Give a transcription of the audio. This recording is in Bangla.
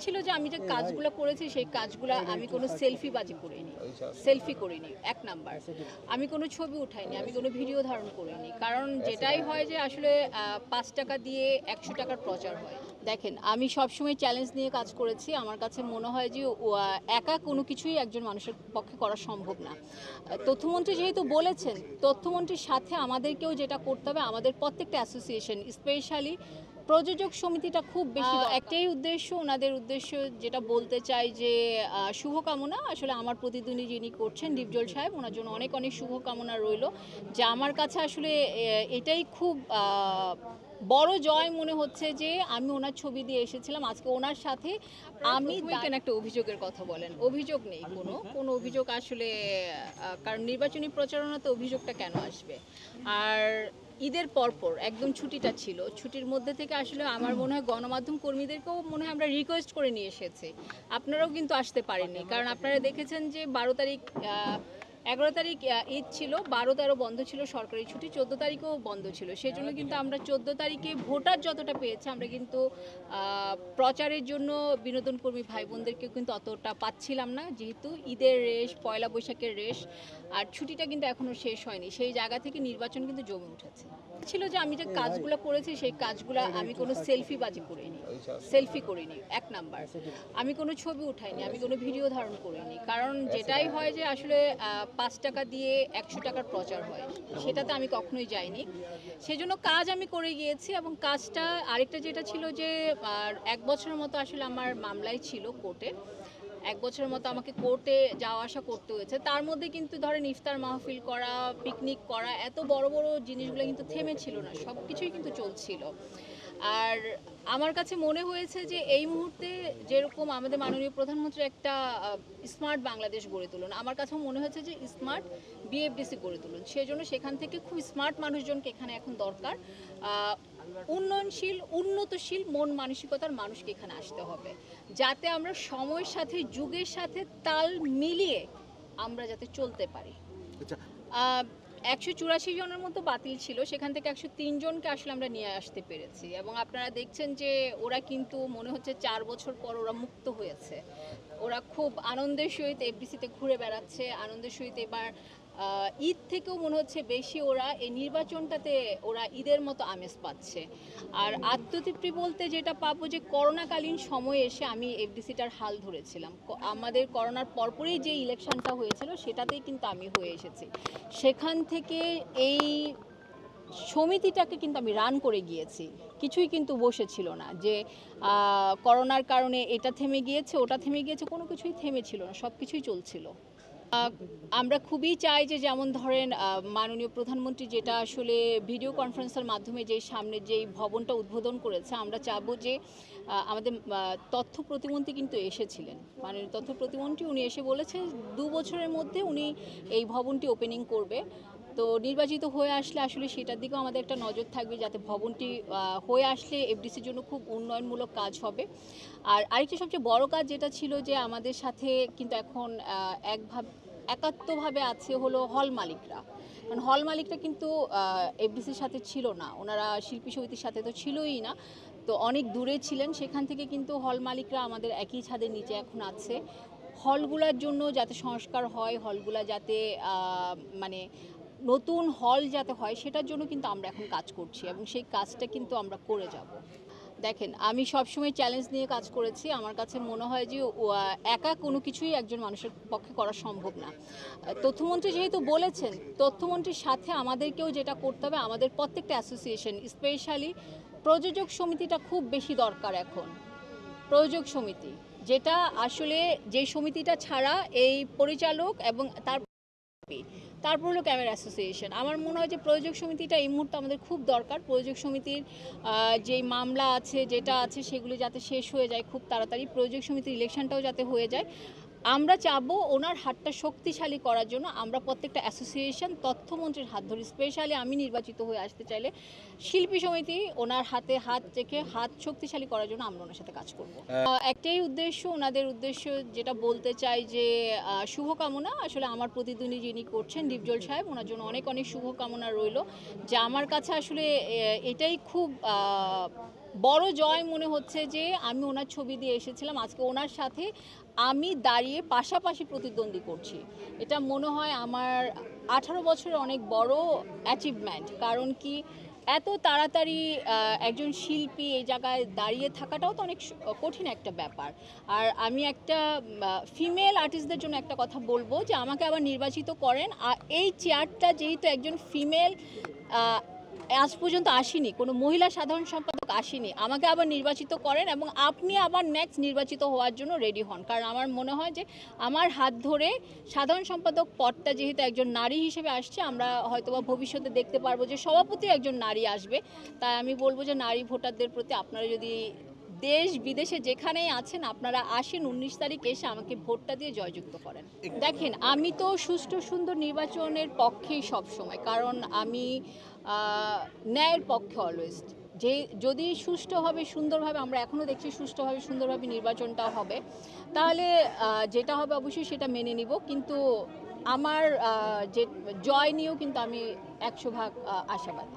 ছিল যে আমি যে কাজগুলো করেছি সেই কাজগুলো আমি কোনো সেলফি করিনি, সেলফি করিনি। এক নাম্বার, আমি কোনো ছবি উঠাইনি, আমি কোনো ভিডিও ধারণ করিনি। কারণ যেটাই হয় যে আসলে ৫ টাকা দিয়ে ১০০ টাকার প্রচার হয়। দেখেন, আমি সবসময় চ্যালেঞ্জ নিয়ে কাজ করেছি। আমার কাছে মনে হয় যে একা কোনো কিছুই একজন মানুষের পক্ষে করা সম্ভব না। তথ্যমন্ত্রী যেহেতু বলেছেন, তথ্যমন্ত্রীর সাথে আমাদেরকেও যেটা করতে হবে, আমাদের প্রত্যেকটা অ্যাসোসিয়েশন, স্পেশালি প্রযোজক সমিতিটা খুব বেশি একটাই উদ্দেশ্য, ওনাদের উদ্দেশ্য যেটা বলতে চাই যে শুভকামনা। আসলে আমার প্রতিদ্বন্দ্বী যিনি করছেন ডিপজল সাহেব, ওনার জন্য অনেক অনেক শুভকামনা রইল। যে আমার কাছে আসলে এটাই খুব বড় জয় মনে হচ্ছে যে আমি ওনার ছবি দিয়ে এসেছিলাম, আজকে ওনার সাথে আমি কেন একটা অভিযোগের কথা বলেন। অভিযোগ নেই, কোনো অভিযোগ আসলে কারণ নির্বাচনী প্রচারণাতে অভিযোগটা কেন আসবে। আর ঈদের পরপর একদম ছুটিটা ছিল, ছুটির মধ্যে থেকে আসলে আমার মনে হয় গণমাধ্যম কর্মীদেরকেও মনে হয় আমরা রিকোয়েস্ট করে নিয়ে এসেছি। আপনারাও কিন্তু আসতে পারেননি, কারণ আপনারা দেখেছেন যে ১২ তারিখ ১১ তারিখ ঈদ ছিল, ১২-১৩ বন্ধ ছিল সরকারি ছুটি, ১৪ তারিখেও বন্ধ ছিল। সেই জন্য কিন্তু আমরা ১৪ তারিখে ভোটার যতটা পেয়েছে, আমরা কিন্তু প্রচারের জন্য বিনোদন কর্মী ভাই বোনদেরকেও কিন্তু অতটা পাচ্ছিলাম না, যেহেতু ঈদের রেশ, পয়লা বৈশাখের রেশ, আর ছুটিটা কিন্তু এখনও শেষ হয়নি। সেই জায়গা থেকে নির্বাচন কিন্তু জমে উঠেছে। ছিল যে আমি যে কাজগুলো করেছি সেই কাজগুলো আমি কোনো সেলফি করিনি। এক নাম্বার, আমি কোনো ছবি উঠাইনি, আমি কোনো ভিডিও ধারণ করিনি। কারণ যেটাই হয় যে আসলে ৫ টাকা দিয়ে ১০০ টাকার প্রচার হয়, সেটাতে আমি কখনোই যাইনি। সেজন্য কাজ আমি করে গিয়েছি। এবং কাজটা আরেকটা যেটা ছিল যে ১ বছরের মতো আসলে আমার মামলায় ছিল কোর্টে। ১ বছরের মতো আমাকে কোর্টে যাওয়া আসা করতে হয়েছে। তার মধ্যে কিন্তু ধরেন ইফতার মাহফিল করা, পিকনিক করা, এত বড় বড় জিনিসগুলো কিন্তু থেমেছিল না, সব কিছুই কিন্তু চলছিল। আর আমার কাছে মনে হয়েছে যে এই মুহূর্তে যেরকম আমাদের মাননীয় প্রধানমন্ত্রী একটা স্মার্ট বাংলাদেশ গড়ে তুলুন, আমার কাছেও মনে হয়েছে যে স্মার্ট বিএফডিসি গড়ে তুলুন। সেজন্য সেখান থেকে খুব স্মার্ট মানুষজনকে এখানে এখন দরকার। উন্নয়নশীল, উন্নতশীল মন মানসিকতার মানুষকে এখানে আসতে হবে, যাতে আমরা সময়ের সাথে, যুগের সাথে তাল মিলিয়ে আমরা যাতে চলতে পারি। ১৮৪ জনের মতো বাতিল ছিল, সেখান থেকে ১০৩ জনকে আসলে আমরা নিয়ে আসতে পেরেছি। এবং আপনারা দেখছেন যে ওরা কিন্তু মনে হচ্ছে ৪ বছর পর ওরা মুক্ত হয়েছে। ওরা খুব আনন্দের সহিত এফডিসিতে ঘুরে বেড়াচ্ছে, আনন্দের সহিত এবার ঈদ থেকেও মনে হচ্ছে বেশি ওরা এই নির্বাচনটাতে ওরা ঈদের মতো আমেজ পাচ্ছে। আর আত্মতৃপ্তি বলতে যেটা পাবো, যে করোনাকালীন সময়ে এসে আমি এফডিসিটার হাল ধরেছিলাম। আমাদের করোনার পরপরই যে ইলেকশনটা হয়েছিল সেটাতেই কিন্তু আমি হয়ে এসেছি। সেখান থেকে এই সমিতিটাকে কিন্তু আমি রান করে গিয়েছি, কিছুই কিন্তু বসেছিল না যে করোনার কারণে এটা থেমে গিয়েছে, ওটা থেমে গিয়েছে, কোনো কিছুই থেমে ছিল না, সব কিছুই চলছিল। আমরা খুবই চাই যে যেমন ধরেন মাননীয় প্রধানমন্ত্রী যেটা আসলে ভিডিও কনফারেন্সের মাধ্যমে যেই সামনে যেই ভবনটা উদ্বোধন করেছে, আমরা চাবো যে আমাদের তথ্য প্রতিমন্ত্রী কিন্তু এসেছিলেন, মাননীয় তথ্য প্রতিমন্ত্রী, উনি এসে বলেছেন ২ বছরের মধ্যে উনি এই ভবনটি ওপেনিং করবে। তো নির্বাচিত হয়ে আসলে আসলে সেটার দিকেও আমাদের একটা নজর থাকবে, যাতে ভবনটি হয়ে আসলে এফডিসির জন্য খুব উন্নয়নমূলক কাজ হবে। আর আরেকটি সবচেয়ে বড় কাজ যেটা ছিল যে আমাদের সাথে কিন্তু এখন একাত্মভাবে আছে হলো হল মালিকরা। কারণ হল মালিকরা কিন্তু এফডিসির সাথে ছিল না, ওনারা শিল্পী সমিতির সাথে তো ছিলই না, তো অনেক দূরে ছিলেন। সেখান থেকে কিন্তু হল মালিকরা আমাদের একই ছাদের নিচে এখন আছে। হলগুলার জন্য যাতে সংস্কার হয়, হলগুলা যাতে মানে নতুন হল যাতে হয়, সেটার জন্য কিন্তু আমরা এখন কাজ করছি, এবং সেই কাজটা কিন্তু আমরা করে যাব। দেখেন, আমি সবসময় চ্যালেঞ্জ নিয়ে কাজ করেছি। আমার কাছে মনে হয় যে একা কোনো কিছুই একজন মানুষের পক্ষে করা সম্ভব না। তথ্যমন্ত্রী যেহেতু বলেছেন, তথ্যমন্ত্রীর সাথে আমাদেরকেও যেটা করতে হবে, আমাদের প্রত্যেকটা অ্যাসোসিয়েশন, স্পেশালি প্রযোজক সমিতিটা খুব বেশি দরকার এখন। প্রযোজক সমিতি যেটা আসলে, যে সমিতিটা ছাড়া এই পরিচালক এবং তারপর হলো ক্যামেরা অ্যাসোসিয়েশন, আমার মনে হয় যে প্রযোজক সমিতিটা এই মুহূর্তে আমাদের খুব দরকার। প্রযোজক সমিতির যেই মামলা আছে, যেটা আছে, সেগুলো যাতে শেষ হয়ে যায় খুব তাড়াতাড়ি, প্রযোজক সমিতির ইলেকশনটাও যাতে হয়ে যায়। আমরা চাবো ওনার হাতটা শক্তিশালী করার জন্য আমরা প্রত্যেকটা অ্যাসোসিয়েশন তথ্যমন্ত্রীর হাত ধরি। স্পেশালি আমি নির্বাচিত হয়ে আসতে চাইলে শিল্পী সমিতি ওনার হাতে হাত রেখে হাত শক্তিশালী করার জন্য আমরা ওনার সাথে কাজ করব। একটাই উদ্দেশ্য, ওনাদের উদ্দেশ্য যেটা বলতে চাই যে শুভকামনা। আসলে আমার প্রতিদ্বন্দ্বী যিনি করছেন ডিপজল সাহেব, ওনার জন্য অনেক অনেক শুভকামনা রইল। যে আমার কাছে আসলে এটাই খুব বড় জয় মনে হচ্ছে যে আমি ওনার ছবি দিয়ে এসেছিলাম, আজকে ওনার সাথে আমি দাঁড়িয়ে পাশাপাশি প্রতিদ্বন্দ্বী করছি। এটা মনে হয় আমার 18 বছরের অনেক বড় অ্যাচিভমেন্ট। কারণ কি, এত তাড়াতাড়ি একজন শিল্পী এই জায়গায় দাঁড়িয়ে থাকাটাও তো অনেক কঠিন একটা ব্যাপার। আর আমি একটা ফিমেল আর্টিস্টদের জন্য একটা কথা বলবো যে আমাকে আবার নির্বাচিত করেন, আর এই চেয়ারটা যেহেতু একজন ফিমেল আজ পর্যন্ত আসেনি, কোনো মহিলা সাধারণ সম্পাদক আসেনি, আমাকে আবার নির্বাচিত করেন এবং আপনি আবার নেক্সট নির্বাচিত হওয়ার জন্য রেডি হন। কারণ আমার মনে হয় যে আমার হাত ধরে সাধারণ সম্পাদক পদটা যেহেতু একজন নারী হিসেবে আসছে, আমরা হয়তোবা ভবিষ্যতে দেখতে পারবো যে সভাপতিও একজন নারী আসবে। তাই আমি বলবো যে নারী ভোটারদের প্রতি আপনারা যদি দেশ বিদেশে যেখানেই আছেন আপনারা আসেন, 19 তারিখ এসে আমাকে ভোটটা দিয়ে জয়যুক্ত করেন। দেখেন, আমি তো সুষ্ঠু সুন্দর নির্বাচনের পক্ষেই সব সময়, কারণ আমি ন্যায়ের পক্ষে অলওয়েজ। যে যদি সুষ্ঠুভাবে সুন্দরভাবে, আমরা এখনও দেখছি সুষ্ঠুভাবে সুন্দরভাবে নির্বাচনটা হবে, তাহলে যেটা হবে অবশ্যই সেটা মেনে নিব। কিন্তু আমার যে জয় নিয়েও কিন্তু আমি 100 ভাগ আশাবাদী।